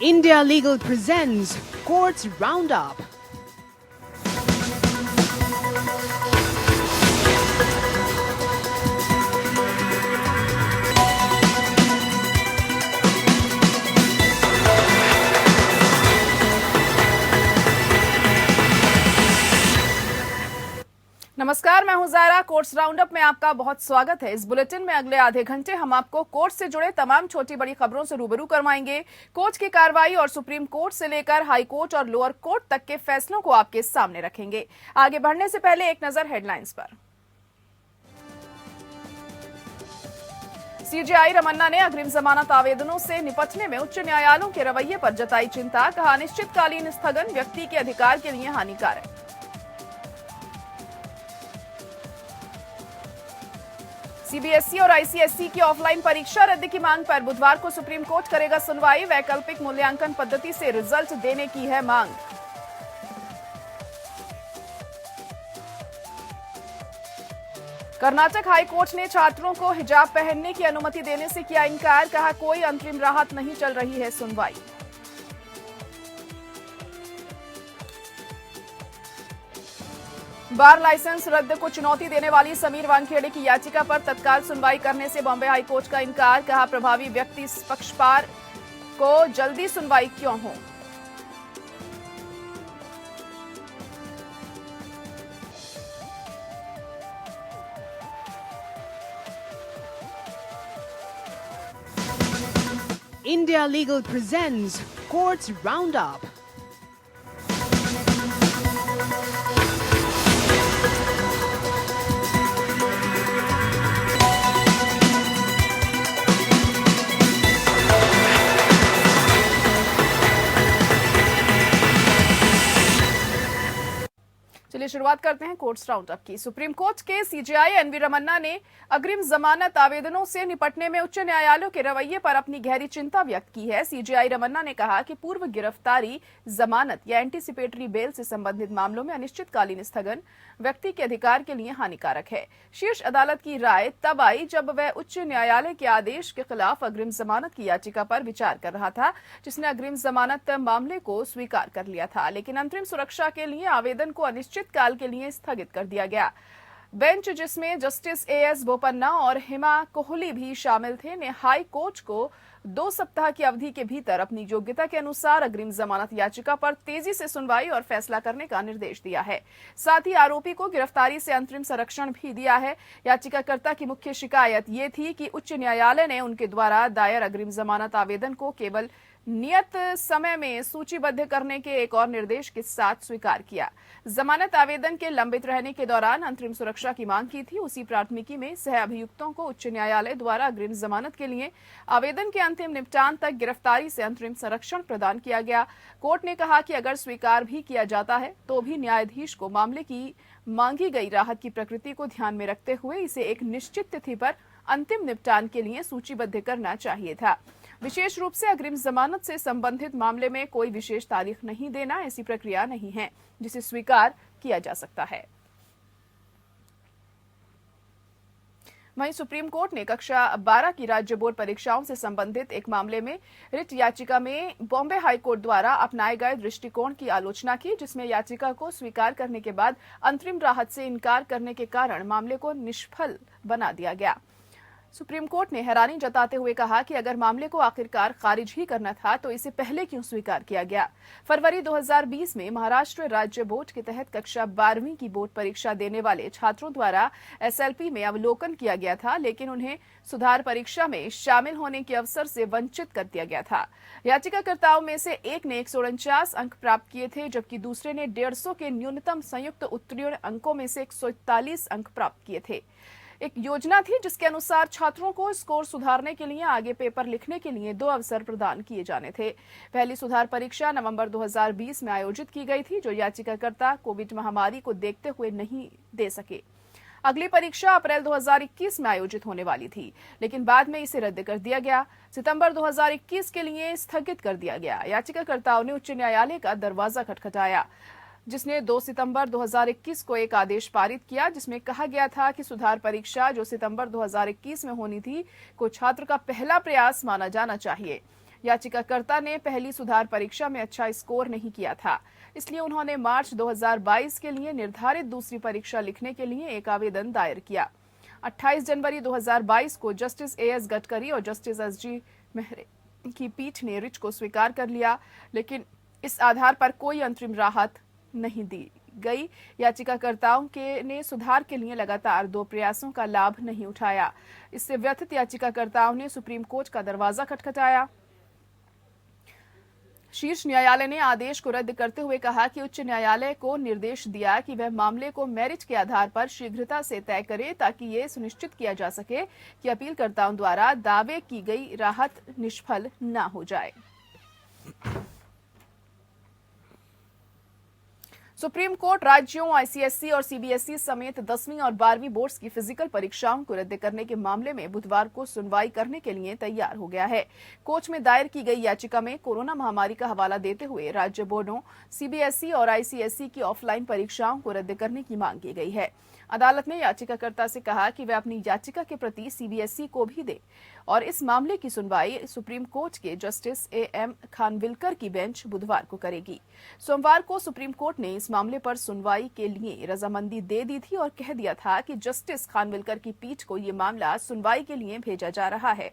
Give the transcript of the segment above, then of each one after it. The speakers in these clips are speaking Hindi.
India Legal presents Courts Roundup. नमस्कार, मैं हूं ज़ायरा। कोर्ट्स राउंडअप में आपका बहुत स्वागत है। इस बुलेटिन में अगले आधे घंटे हम आपको कोर्ट से जुड़े तमाम छोटी बड़ी खबरों से रूबरू करवाएंगे। कोर्ट की कार्रवाई और सुप्रीम कोर्ट से लेकर हाई कोर्ट और लोअर कोर्ट तक के फैसलों को आपके सामने रखेंगे। आगे बढ़ने से पहले एक नजर हेडलाइंस पर। सीजेआई रमन्ना ने अग्रिम जमानत आवेदनों से निपटने में उच्च न्यायालयों के रवैये पर जताई चिंता। कहा, अनिश्चितकालीन स्थगन व्यक्ति के अधिकार के लिए हानिकारक। सीबीएसई और आईसीएसई की ऑफलाइन परीक्षा रद्द की मांग पर बुधवार को सुप्रीम कोर्ट करेगा सुनवाई। वैकल्पिक मूल्यांकन पद्धति से रिजल्ट देने की है मांग। कर्नाटक हाई कोर्ट ने छात्रों को हिजाब पहनने की अनुमति देने से किया इनकार। कहा, कोई अंतरिम राहत नहीं, चल रही है सुनवाई। बार लाइसेंस रद्द को चुनौती देने वाली समीर वानखेड़े की याचिका पर तत्काल सुनवाई करने से बॉम्बे हाई कोर्ट का इनकार। कहा, प्रभावी व्यक्ति पक्षकार को जल्दी सुनवाई क्यों हो। India Legal presents Courts Roundup. चलिए शुरुआत करते हैं कोर्ट्स राउंडअप की। सुप्रीम कोर्ट के सीजेआई एनवी रमन्ना ने अग्रिम जमानत आवेदनों से निपटने में उच्च न्यायालयों के रवैये पर अपनी गहरी चिंता व्यक्त की है। सीजेआई रमन्ना ने कहा कि पूर्व गिरफ्तारी, जमानत या एंटीसिपेटरी बेल से संबंधित मामलों में अनिश्चितकालीन स्थगन व्यक्ति के अधिकार के लिए हानिकारक है। शीर्ष अदालत की राय तब आई जब वह उच्च न्यायालय के आदेश के खिलाफ अग्रिम जमानत की याचिका पर विचार कर रहा था, जिसने अग्रिम जमानत मामले को स्वीकार कर लिया था, लेकिन अंतरिम सुरक्षा के लिए आवेदन को अनिश्चित काल के लिए स्थगित कर दिया गया। बेंच, जिसमें जस्टिस एएस बोपन्ना और हिमा कोहली भी शामिल थे, ने हाई कोर्ट को 2 सप्ताह की अवधि के भीतर अपनी योग्यता के अनुसार अग्रिम जमानत याचिका पर तेजी से सुनवाई और फैसला करने का निर्देश दिया है। साथ ही आरोपी को गिरफ्तारी से अंतरिम संरक्षण भी दिया है। याचिकाकर्ता की मुख्य शिकायत ये थी कि उच्च न्यायालय ने उनके द्वारा दायर अग्रिम जमानत आवेदन को केवल नियत समय में सूचीबद्ध करने के एक और निर्देश के साथ स्वीकार किया। जमानत आवेदन के लंबित रहने के दौरान अंतरिम सुरक्षा की मांग की थी। उसी प्राथमिकी में सह अभियुक्तों को उच्च न्यायालय द्वारा अग्रिम जमानत के लिए आवेदन के अंतिम निपटान तक गिरफ्तारी से अंतरिम संरक्षण प्रदान किया गया। कोर्ट ने कहा कि अगर स्वीकार भी किया जाता है तो भी न्यायाधीश को मामले की मांगी गई राहत की प्रकृति को ध्यान में रखते हुए इसे एक निश्चित तिथि पर अंतिम निपटान के लिए सूचीबद्ध करना चाहिए था। विशेष रूप से अग्रिम जमानत से संबंधित मामले में कोई विशेष तारीख नहीं देना ऐसी प्रक्रिया नहीं है जिसे स्वीकार किया जा सकता है। वहीं सुप्रीम कोर्ट ने कक्षा 12 की राज्य बोर्ड परीक्षाओं से संबंधित एक मामले में रिट याचिका में बॉम्बे हाई कोर्ट द्वारा अपनाए गए दृष्टिकोण की आलोचना की, जिसमें याचिका को स्वीकार करने के बाद अंतरिम राहत से इनकार करने के कारण मामले को निष्फल बना दिया गया। सुप्रीम कोर्ट ने हैरानी जताते हुए कहा कि अगर मामले को आखिरकार खारिज ही करना था तो इसे पहले क्यों स्वीकार किया गया। फरवरी 2020 में महाराष्ट्र राज्य बोर्ड के तहत कक्षा 12वीं की बोर्ड परीक्षा देने वाले छात्रों द्वारा एसएलपी में अवलोकन किया गया था, लेकिन उन्हें सुधार परीक्षा में शामिल होने के अवसर से वंचित कर दिया गया था। याचिकाकर्ताओं में से एक ने 149 अंक प्राप्त किए थे, जबकि दूसरे ने 150 के न्यूनतम संयुक्त उत्तीर्ण अंकों में से 141 अंक प्राप्त किए थे। एक योजना थी जिसके अनुसार छात्रों को स्कोर सुधारने के लिए आगे पेपर लिखने के लिए 2 अवसर प्रदान किए जाने थे। पहली सुधार परीक्षा नवंबर 2020 में आयोजित की गई थी, जो याचिकाकर्ता कोविड महामारी को देखते हुए नहीं दे सके। अगली परीक्षा अप्रैल 2021 में आयोजित होने वाली थी, लेकिन बाद में इसे रद्द कर दिया गया। सितंबर 2021 के लिए स्थगित कर दिया गया। याचिकाकर्ताओं ने उच्च न्यायालय का दरवाजा खटखटाया, जिसने 2 सितंबर 2021 को एक आदेश पारित किया, जिसमें कहा गया था कि सुधार परीक्षा जो सितंबर 2021 में होनी थी को छात्र का पहला प्रयास माना जाना चाहिए। याचिकाकर्ता ने पहली सुधार परीक्षा में अच्छा स्कोर नहीं किया था, इसलिए उन्होंने मार्च 2022 के लिए निर्धारित दूसरी परीक्षा लिखने के लिए एक आवेदन दायर किया। 28 जनवरी 2022 को जस्टिस एएस गडकरी और जस्टिस एसजी मेहरे की पीठ ने रिट को स्वीकार कर लिया, लेकिन इस आधार पर कोई अंतरिम राहत नहीं दी गई। याचिकाकर्ताओं ने सुधार के लिए लगातार 2 प्रयासों का लाभ नहीं उठाया। इससे व्यथित याचिकाकर्ताओं ने सुप्रीम कोर्ट का दरवाजा खटखटाया। शीर्ष न्यायालय ने आदेश को रद्द करते हुए कहा कि उच्च न्यायालय को निर्देश दिया कि वह मामले को मेरिट के आधार पर शीघ्रता से तय करे, ताकि ये सुनिश्चित किया जा सके कि अपीलकर्ताओं द्वारा दावे की गई राहत निष्फल न हो जाए। सुप्रीम कोर्ट राज्यों, आईसीएसई और सीबीएसई समेत 10वीं और 12वीं बोर्ड्स की फिजिकल परीक्षाओं को रद्द करने के मामले में बुधवार को सुनवाई करने के लिए तैयार हो गया है। कोर्ट में दायर की गई याचिका में कोरोना महामारी का हवाला देते हुए राज्य बोर्डों, सीबीएसई और आईसीएसई की ऑफलाइन परीक्षाओं को रद्द करने की मांग की गई है। अदालत ने याचिकाकर्ता से कहा कि वे अपनी याचिका के प्रति सीबीएसई को भी दे और इस मामले की सुनवाई सुप्रीम कोर्ट के जस्टिस एएम खानविलकर की बेंच बुधवार को करेगी। सोमवार को सुप्रीम कोर्ट ने इस मामले पर सुनवाई के लिए रजामंदी दे दी थी और कह दिया था कि जस्टिस खानविलकर की पीठ को ये मामला सुनवाई के लिए भेजा जा रहा है।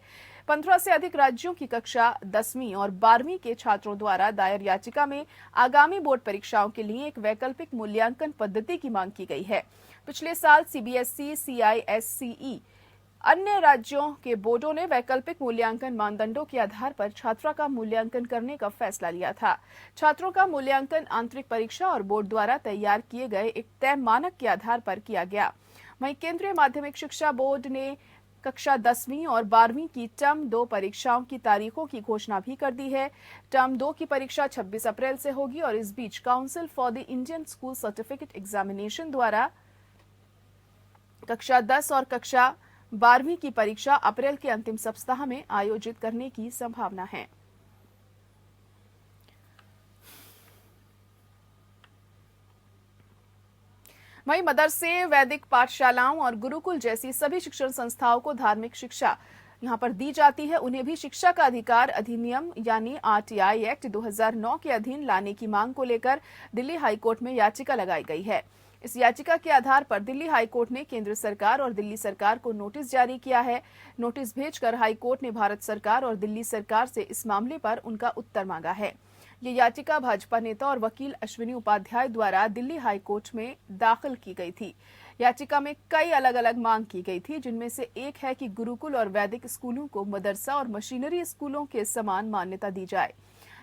15 से अधिक राज्यों की कक्षा 10वीं और 12वीं के छात्रों द्वारा दायर याचिका में आगामी बोर्ड परीक्षाओं के लिए एक वैकल्पिक मूल्यांकन पद्धति की मांग की गई है। पिछले साल सीबीएसई, सीआईएससीई अन्य राज्यों के बोर्डों ने वैकल्पिक मूल्यांकन मानदंडों के आधार पर छात्रों का मूल्यांकन करने का फैसला लिया था। छात्रों का मूल्यांकन आंतरिक परीक्षा और बोर्ड द्वारा तैयार किए गए एक तय मानक के आधार पर किया गया। वहीं केंद्रीय माध्यमिक शिक्षा बोर्ड ने कक्षा 10वीं और 12वीं की टर्म 2 परीक्षाओं की तारीखों की घोषणा भी कर दी है। टर्म 2 की परीक्षा 26 अप्रैल से होगी और इस बीच Council for the Indian School Certificate Examination द्वारा कक्षा 10 और कक्षा 12वीं की परीक्षा अप्रैल के अंतिम सप्ताह में आयोजित करने की संभावना है। वहीं मदरसे, वैदिक पाठशालाओं और गुरुकुल जैसी सभी शिक्षण संस्थाओं को धार्मिक शिक्षा यहां पर दी जाती है, उन्हें भी शिक्षा का अधिकार अधिनियम यानी आरटीआई एक्ट 2009 के अधीन लाने की मांग को लेकर दिल्ली हाईकोर्ट में याचिका लगाई गई है। इस याचिका के आधार पर दिल्ली हाईकोर्ट ने केंद्र सरकार और दिल्ली सरकार को नोटिस जारी किया है। नोटिस भेजकर हाईकोर्ट ने भारत सरकार और दिल्ली सरकार से इस मामले पर उनका उत्तर मांगा है। ये याचिका भाजपा नेता और वकील अश्विनी उपाध्याय द्वारा दिल्ली हाईकोर्ट में दाखिल की गई थी। याचिका में कई अलग अलग मांग की गई थी, जिनमें से एक है कि गुरुकुल और वैदिक स्कूलों को मदरसा और मशीनरी स्कूलों के समान मान्यता दी जाए।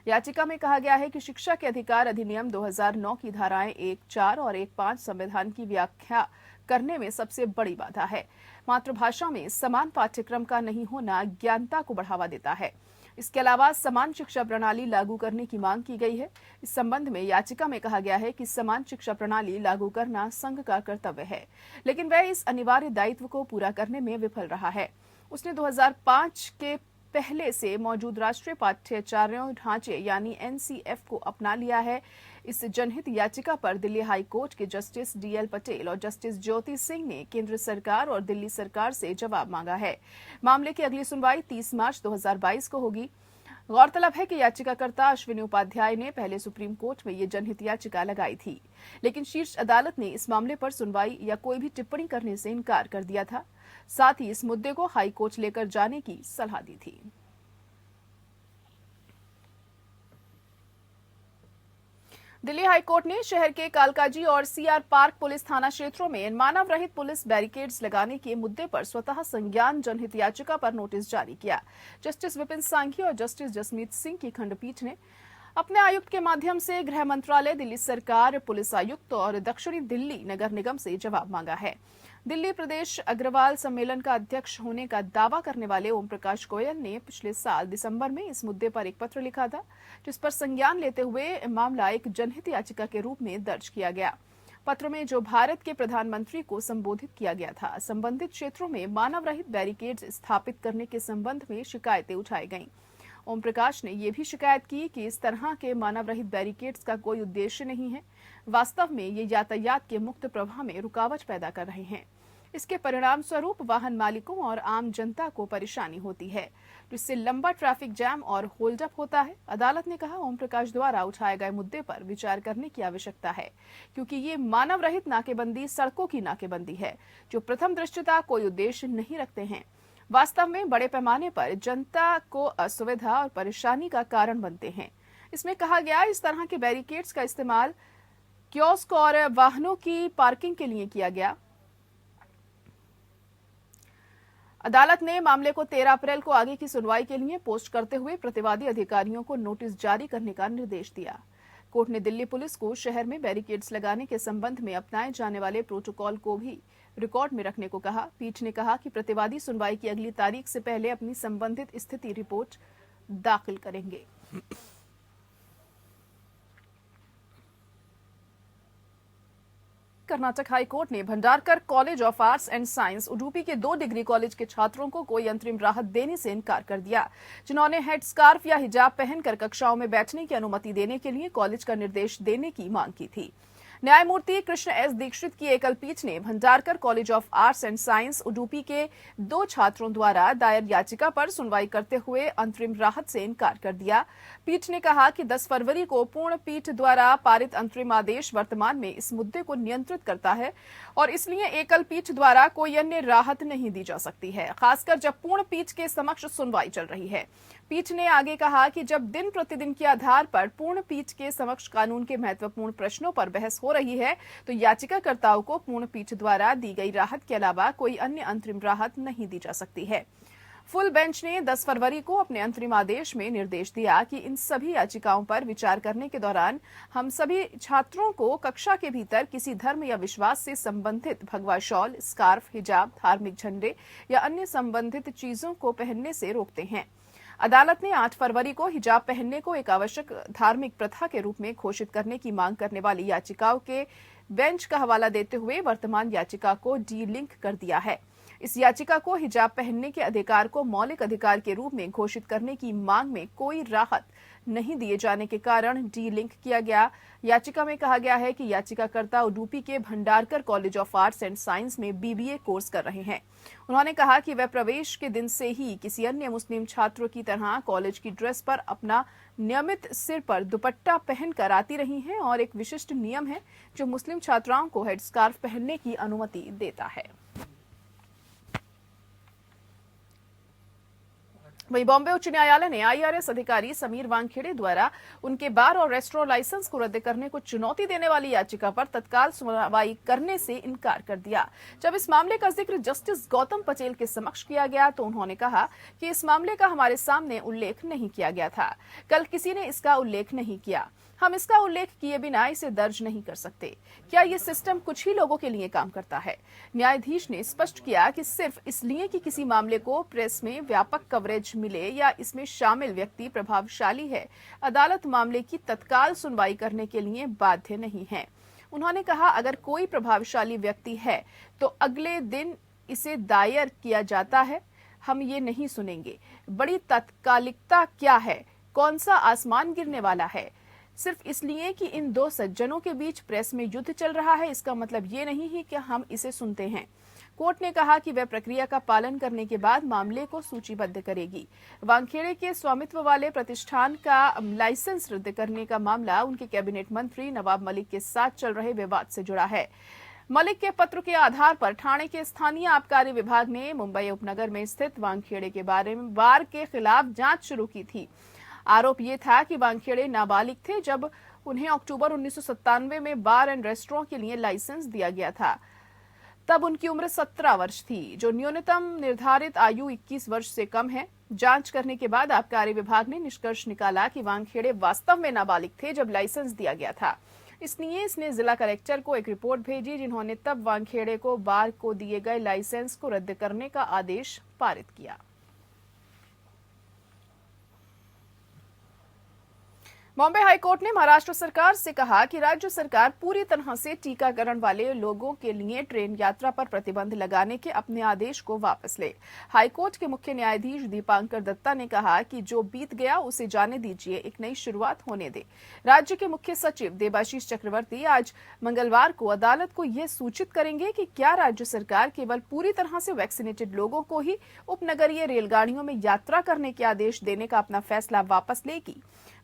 याचिका में कहा गया है कि शिक्षा के अधिकार अधिनियम 2009 की धाराएं 1, 4 और 1, 5 संविधान की व्याख्या करने में सबसे बड़ी बाधा है। मातृभाषा में समान पाठ्यक्रम का नहीं होना ज्ञानता को बढ़ावा देता है। इसके अलावा समान शिक्षा प्रणाली लागू करने की मांग की गई है। इस संबंध में याचिका में कहा गया है कि समान शिक्षा प्रणाली लागू करना संघ का कर्तव्य है, लेकिन वह इस अनिवार्य दायित्व को पूरा करने में विफल रहा है। उसने 2005 के पहले से मौजूद राष्ट्रीय पाठ्यचर्या ढांचे यानी एनसीएफ को अपना लिया है। इस जनहित याचिका पर दिल्ली हाई कोर्ट के जस्टिस डीएल पटेल और जस्टिस ज्योति सिंह ने केंद्र सरकार और दिल्ली सरकार से जवाब मांगा है। मामले की अगली सुनवाई 30 मार्च 2022 को होगी। गौरतलब है कि याचिकाकर्ता अश्विनी उपाध्याय ने पहले सुप्रीम कोर्ट में ये जनहित याचिका लगाई थी, लेकिन शीर्ष अदालत ने इस मामले पर सुनवाई या कोई भी टिप्पणी करने से इनकार कर दिया था। साथ ही इस मुद्दे को हाई कोर्ट लेकर जाने की सलाह दी थी। दिल्ली हाईकोर्ट ने शहर के कालकाजी और सीआर पार्क पुलिस थाना क्षेत्रों में मानव रहित पुलिस बैरिकेड्स लगाने के मुद्दे पर स्वतः संज्ञान जनहित याचिका पर नोटिस जारी किया। जस्टिस विपिन सांघी और जस्टिस जसमीत सिंह की खंडपीठ ने अपने आयुक्त के माध्यम से गृह मंत्रालय, दिल्ली सरकार, पुलिस आयुक्त और दक्षिणी दिल्ली नगर निगम से जवाब मांगा है। दिल्ली प्रदेश अग्रवाल सम्मेलन का अध्यक्ष होने का दावा करने वाले ओम प्रकाश गोयल ने पिछले साल दिसंबर में इस मुद्दे पर एक पत्र लिखा था, जिस पर संज्ञान लेते हुए मामला एक जनहित याचिका के रूप में दर्ज किया गया। पत्र में जो भारत के प्रधानमंत्री को संबोधित किया गया था, संबंधित क्षेत्रों में मानव रहित बैरिकेड्स स्थापित करने के संबंध में शिकायतें उठाई गईं। ओम प्रकाश ने यह भी शिकायत की कि इस तरह के मानव रहित बैरिकेड्स का कोई उद्देश्य नहीं है। वास्तव में ये यातायात के मुक्त प्रवाह में रुकावट पैदा कर रहे हैं। इसके परिणाम स्वरूप वाहन मालिकों और आम जनता को परेशानी होती है, जिससे लंबा ट्रैफिक जैम और होल्डअप होता है। अदालत ने कहा, ओम प्रकाश द्वारा उठाए गए मुद्दे पर विचार करने की आवश्यकता है, क्योंकि ये मानव रहित नाकेबंदी सड़कों की नाकेबंदी है, जो प्रथम दृष्टया कोई उद्देश्य नहीं रखते हैं, वास्तव में बड़े पैमाने पर जनता को असुविधा और परेशानी का कारण बनते हैं। इसमें कहा गया, इस तरह के बैरिकेड्स का इस्तेमाल कियोस्क और वाहनों की पार्किंग के लिए किया गया। अदालत ने मामले को 13 अप्रैल को आगे की सुनवाई के लिए पोस्ट करते हुए प्रतिवादी अधिकारियों को नोटिस जारी करने का निर्देश दिया। कोर्ट ने दिल्ली पुलिस को शहर में बैरिकेड्स लगाने के संबंध में अपनाए जाने वाले प्रोटोकॉल को भी रिकॉर्ड में रखने को कहा। पीठ ने कहा कि प्रतिवादी सुनवाई की अगली तारीख से पहले अपनी संबंधित स्थिति रिपोर्ट दाखिल करेंगे। कर्नाटक हाई कोर्ट ने Bhandarkar college of arts and science Udupi के 2 डिग्री कॉलेज के छात्रों को कोई अंतरिम राहत देने से इनकार कर दिया, जिन्होंने हेड स्कार्फ या हिजाब पहनकर कक्षाओं में बैठने की अनुमति देने के लिए कॉलेज का निर्देश देने की मांग की थी। न्यायमूर्ति कृष्ण एस दीक्षित की एकल पीठ ने Bhandarkar college of arts and science Udupi के 2 छात्रों द्वारा दायर याचिका पर सुनवाई करते हुए अंतरिम राहत से इनकार कर दिया। पीठ ने कहा कि 10 फरवरी को पूर्ण पीठ द्वारा पारित अंतरिम आदेश वर्तमान में इस मुद्दे को नियंत्रित करता है और इसलिए एकल पीठ द्वारा कोई अन्य राहत नहीं दी जा सकती है, खासकर जब पूर्ण पीठ के समक्ष सुनवाई चल रही है। पीठ ने आगे कहा कि जब दिन प्रतिदिन के आधार पर पूर्ण पीठ के समक्ष कानून के महत्वपूर्ण प्रश्नों पर बहस हो रही है, तो याचिकाकर्ताओं को पूर्ण पीठ द्वारा दी गई राहत के अलावा कोई अन्य अंतरिम राहत नहीं दी जा सकती है। फुल बेंच ने 10 फरवरी को अपने अंतरिम आदेश में निर्देश दिया कि इन सभी याचिकाओं पर विचार करने के दौरान हम सभी छात्रों को कक्षा के भीतर किसी धर्म या विश्वास से संबंधित भगवा शॉल, स्कार्फ, हिजाब, धार्मिक झंडे या अन्य संबंधित चीजों को पहनने से रोकते हैं। अदालत ने 8 फरवरी को हिजाब पहनने को एक आवश्यक धार्मिक प्रथा के रूप में घोषित करने की मांग करने वाली याचिकाओं के बेंच का हवाला देते हुए वर्तमान याचिका को डी लिंक कर दिया है। इस याचिका को हिजाब पहनने के अधिकार को मौलिक अधिकार के रूप में घोषित करने की मांग में कोई राहत नहीं दिए जाने के कारण डी लिंक किया गया। याचिका में कहा गया है कि याचिकाकर्ता उडुपी के Bhandarkar college of arts and science में बीबीए कोर्स कर रहे हैं। उन्होंने कहा कि वे प्रवेश के दिन से ही किसी अन्य मुस्लिम छात्रों की तरह कॉलेज की ड्रेस पर अपना नियमित सिर पर दुपट्टा पहनकर आती रही हैं और एक विशिष्ट नियम है जो मुस्लिम छात्राओं को हेड स्कार्फ पहनने की अनुमति देता है। वहीं बॉम्बे उच्च न्यायालय ने आईआरएस अधिकारी समीर वानखेड़े द्वारा उनके बार और रेस्टोरेंट लाइसेंस को रद्द करने को चुनौती देने वाली याचिका पर तत्काल सुनवाई करने से इनकार कर दिया। जब इस मामले का जिक्र जस्टिस गौतम पटेल के समक्ष किया गया तो उन्होंने कहा कि इस मामले का हमारे सामने उल्लेख नहीं किया गया था, कल किसी ने इसका उल्लेख नहीं किया, हम इसका उल्लेख किए बिना इसे दर्ज नहीं कर सकते। क्या ये सिस्टम कुछ ही लोगों के लिए काम करता है? न्यायाधीश ने स्पष्ट किया कि सिर्फ इसलिए कि किसी मामले को प्रेस में व्यापक कवरेज मिले या इसमें शामिल व्यक्ति प्रभावशाली है, अदालत मामले की तत्काल सुनवाई करने के लिए बाध्य नहीं है। उन्होंने कहा, अगर कोई प्रभावशाली व्यक्ति है तो अगले दिन इसे दायर किया जाता है, हम ये नहीं सुनेंगे। बड़ी तात्कालिकता क्या है? कौन सा आसमान गिरने वाला है? सिर्फ इसलिए कि इन 2 सज्जनों के बीच प्रेस में युद्ध चल रहा है, इसका मतलब ये नहीं है कि हम इसे सुनते हैं। कोर्ट ने कहा कि वह प्रक्रिया का पालन करने के बाद मामले को सूचीबद्ध करेगी। वानखेड़े के स्वामित्व वाले प्रतिष्ठान का लाइसेंस रद्द करने का मामला उनके कैबिनेट मंत्री नवाब मलिक के साथ चल रहे विवाद से जुड़ा है। मलिक के पत्र के आधार पर ठाणे के स्थानीय आबकारी विभाग ने मुंबई उपनगर में स्थित वानखेड़े के बारे में बार के खिलाफ जांच शुरू की थी। आरोप ये था कि वानखेड़े नाबालिग थे जब उन्हें अक्टूबर 1997 में बार एंड रेस्टोरेंट के लिए लाइसेंस दिया गया था। तब उनकी उम्र 17 वर्ष थी, जो न्यूनतम निर्धारित आयु 21 वर्ष से कम है। जांच करने के बाद आबकारी विभाग ने निष्कर्ष निकाला कि वानखेड़े वास्तव में नाबालिग थे जब लाइसेंस दिया गया था। इसलिए इसने जिला कलेक्टर को एक रिपोर्ट भेजी, जिन्होंने तब वानखेड़े को बार को दिए गए लाइसेंस को रद्द करने का आदेश पारित किया। बॉम्बे हाईकोर्ट ने महाराष्ट्र सरकार से कहा कि राज्य सरकार पूरी तरह से टीकाकरण वाले लोगों के लिए ट्रेन यात्रा पर प्रतिबंध लगाने के अपने आदेश को वापस ले। हाईकोर्ट के मुख्य न्यायाधीश दीपांकर दत्ता ने कहा कि जो बीत गया उसे जाने दीजिए, एक नई शुरुआत होने दे। राज्य के मुख्य सचिव देबाशीष चक्रवर्ती आज मंगलवार को अदालत को यह सूचित करेंगे कि क्या राज्य सरकार केवल पूरी तरह से वैक्सीनेटेड लोगों को ही उपनगरीय रेलगाड़ियों में यात्रा करने के आदेश देने का अपना फैसला वापस लेगी।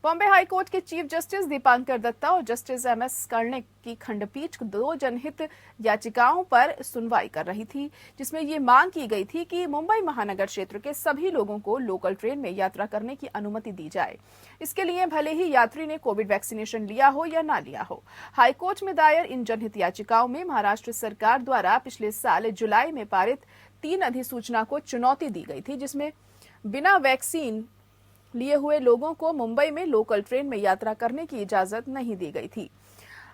बॉम्बे हाईकोर्ट के चीफ जस्टिस दीपांकर दत्ता और जस्टिस एमएस कर्णिक की खंडपीठ 2 जनहित याचिकाओं पर सुनवाई कर रही थी, जिसमें ये मांग की गई थी कि मुंबई महानगर क्षेत्र के सभी लोगों को लोकल ट्रेन में यात्रा करने की अनुमति दी जाए। इसके लिए भले ही यात्री ने कोविड वैक्सीनेशन लिया हो या ना लिया हो। हाईकोर्ट में दायर इन जनहित याचिकाओं में महाराष्ट्र सरकार द्वारा पिछले साल जुलाई में पारित 3 अधिसूचना को चुनौती दी गई थी, जिसमें बिना वैक्सीन लिए हुए लोगों को मुंबई में लोकल ट्रेन में यात्रा करने की इजाजत नहीं दी गई थी।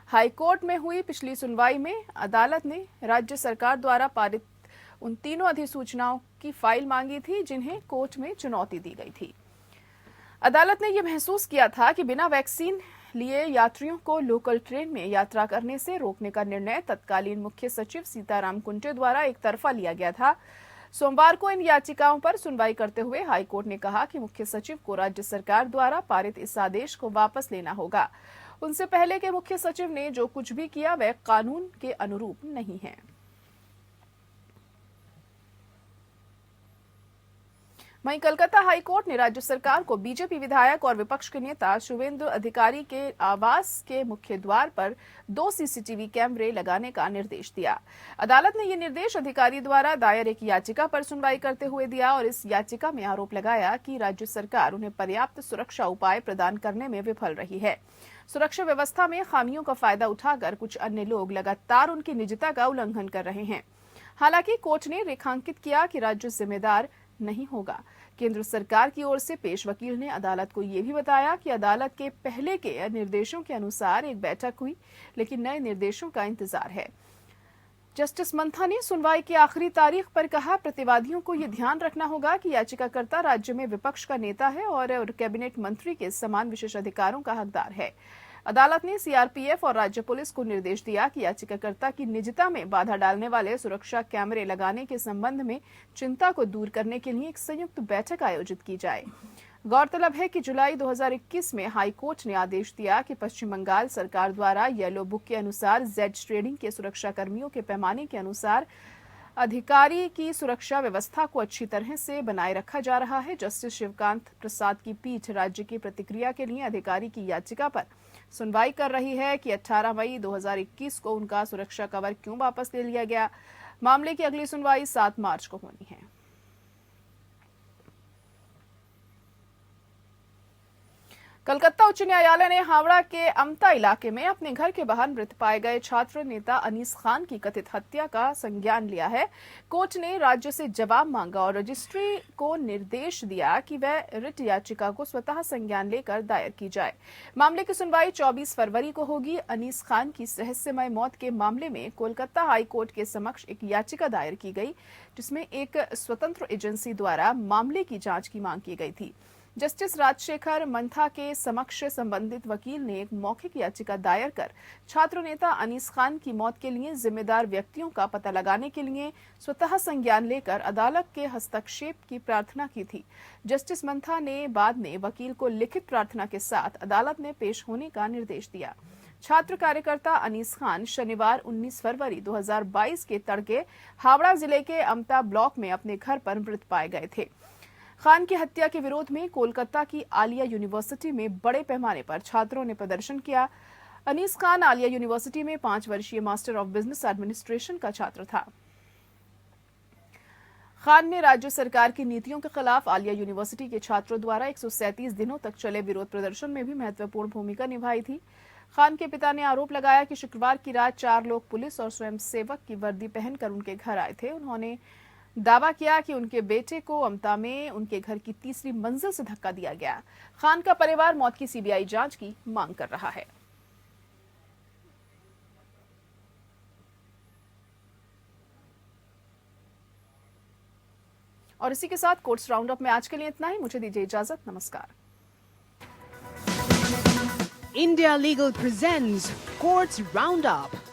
हाईकोर्ट में हुई पिछली सुनवाई में अदालत ने राज्य सरकार द्वारा पारित उन तीनों अधिसूचनाओं की फाइल मांगी थी, जिन्हें कोर्ट में चुनौती दी गई थी। अदालत ने यह महसूस किया था कि बिना वैक्सीन लिए यात्रियों को लोकल ट्रेन में यात्रा करने से रोकने का निर्णय तत्कालीन मुख्य सचिव सीताराम कुंटे द्वारा एक तरफा लिया गया था। सोमवार को इन याचिकाओं पर सुनवाई करते हुए हाईकोर्ट ने कहा कि मुख्य सचिव को राज्य सरकार द्वारा पारित इस आदेश को वापस लेना होगा। उनसे पहले के मुख्य सचिव ने जो कुछ भी किया वह कानून के अनुरूप नहीं है। वहीं कलकत्ता हाईकोर्ट ने राज्य सरकार को बीजेपी विधायक और विपक्ष के नेता शुभेंदु अधिकारी के आवास के मुख्य द्वार पर 2 सीसीटीवी कैमरे लगाने का निर्देश दिया। अदालत ने यह निर्देश अधिकारी द्वारा दायर एक याचिका पर सुनवाई करते हुए दिया और इस याचिका में आरोप लगाया कि राज्य सरकार उन्हें पर्याप्त सुरक्षा उपाय प्रदान करने में विफल रही है। सुरक्षा व्यवस्था में खामियों का फायदा उठाकर कुछ अन्य लोग लगातार उनकी निजता का उल्लंघन कर रहे हैं। हालांकि कोर्ट ने रेखांकित किया कि राज्य जिम्मेदार नहीं होगा। केंद्र सरकार की ओर से पेश वकील ने अदालत को यह भी बताया कि अदालत के पहले के निर्देशों के अनुसार एक बैठक हुई, लेकिन नए निर्देशों का इंतजार है। जस्टिस मंथा ने सुनवाई की आखिरी तारीख पर कहा, प्रतिवादियों को यह ध्यान रखना होगा कि याचिकाकर्ता राज्य में विपक्ष का नेता है और कैबिनेट मंत्री के समान विशेष अधिकारों का हकदार है। अदालत ने सीआरपीएफ और राज्य पुलिस को निर्देश दिया कि याचिकाकर्ता की निजता में बाधा डालने वाले सुरक्षा कैमरे लगाने के संबंध में चिंता को दूर करने के लिए एक संयुक्त बैठक आयोजित की जाए। गौरतलब है कि जुलाई 2021 में हाईकोर्ट ने आदेश दिया कि पश्चिम बंगाल सरकार द्वारा येलो बुक के अनुसार जेड ट्रेडिंग के सुरक्षा कर्मियों के पैमाने के अनुसार अधिकारी की सुरक्षा व्यवस्था को अच्छी तरह से बनाए रखा जा रहा है। जस्टिस शिवकांत प्रसाद की पीठ राज्य की प्रतिक्रिया के लिए अधिकारी की याचिका पर सुनवाई कर रही है कि 18 मई 2021 को उनका सुरक्षा कवर क्यों वापस ले लिया गया। मामले की अगली सुनवाई 7 मार्च को होनी है। कलकत्ता उच्च न्यायालय ने हावड़ा के अमता इलाके में अपने घर के बाहर मृत पाए गए छात्र नेता अनीस खान की कथित हत्या का संज्ञान लिया है। कोर्ट ने राज्य से जवाब मांगा और रजिस्ट्री को निर्देश दिया कि वह रिट याचिका को स्वतः संज्ञान लेकर दायर की जाए। मामले की सुनवाई 24 फरवरी को होगी। अनीस खान की रहस्यमय मौत के मामले में कोलकाता हाईकोर्ट के समक्ष एक याचिका दायर की गई, जिसमें एक स्वतंत्र एजेंसी द्वारा मामले की जांच की मांग की गई थी। जस्टिस राजशेखर मंथा के समक्ष संबंधित वकील ने एक मौखिक याचिका दायर कर छात्र नेता अनीस खान की मौत के लिए जिम्मेदार व्यक्तियों का पता लगाने के लिए स्वतः संज्ञान लेकर अदालत के हस्तक्षेप की प्रार्थना की थी। जस्टिस मंथा ने बाद में वकील को लिखित प्रार्थना के साथ अदालत में पेश होने का निर्देश दिया। छात्र कार्यकर्ता अनीस खान शनिवार 19 फरवरी 2022 के तड़के हावड़ा जिले के अमता ब्लॉक में अपने घर पर मृत पाए गए थे। खान की हत्या के विरोध में कोलकाता की आलिया यूनिवर्सिटी में बड़े पैमाने पर छात्रों ने प्रदर्शन किया। अनीस खान आलिया यूनिवर्सिटी में 5 वर्षीय मास्टर ऑफ बिजनेस एडमिनिस्ट्रेशन का छात्र था। खान ने राज्य सरकार की नीतियों के खिलाफ आलिया यूनिवर्सिटी के छात्रों द्वारा 137 दिनों तक चले विरोध प्रदर्शन में भी महत्वपूर्ण भूमिका निभाई थी। खान के पिता ने आरोप लगाया कि शुक्रवार की रात 4 लोग पुलिस और स्वयंसेवक की वर्दी पहनकर उनके घर आए थे। उन्होंने दावा किया कि उनके बेटे को अमता में उनके घर की 3री मंजिल से धक्का दिया गया। खान का परिवार मौत की सीबीआई जांच की मांग कर रहा है। और इसी के साथ कोर्ट्स राउंड अप में आज के लिए इतना ही। मुझे दीजिए इजाजत। नमस्कार। India Legal presents Courts Roundup.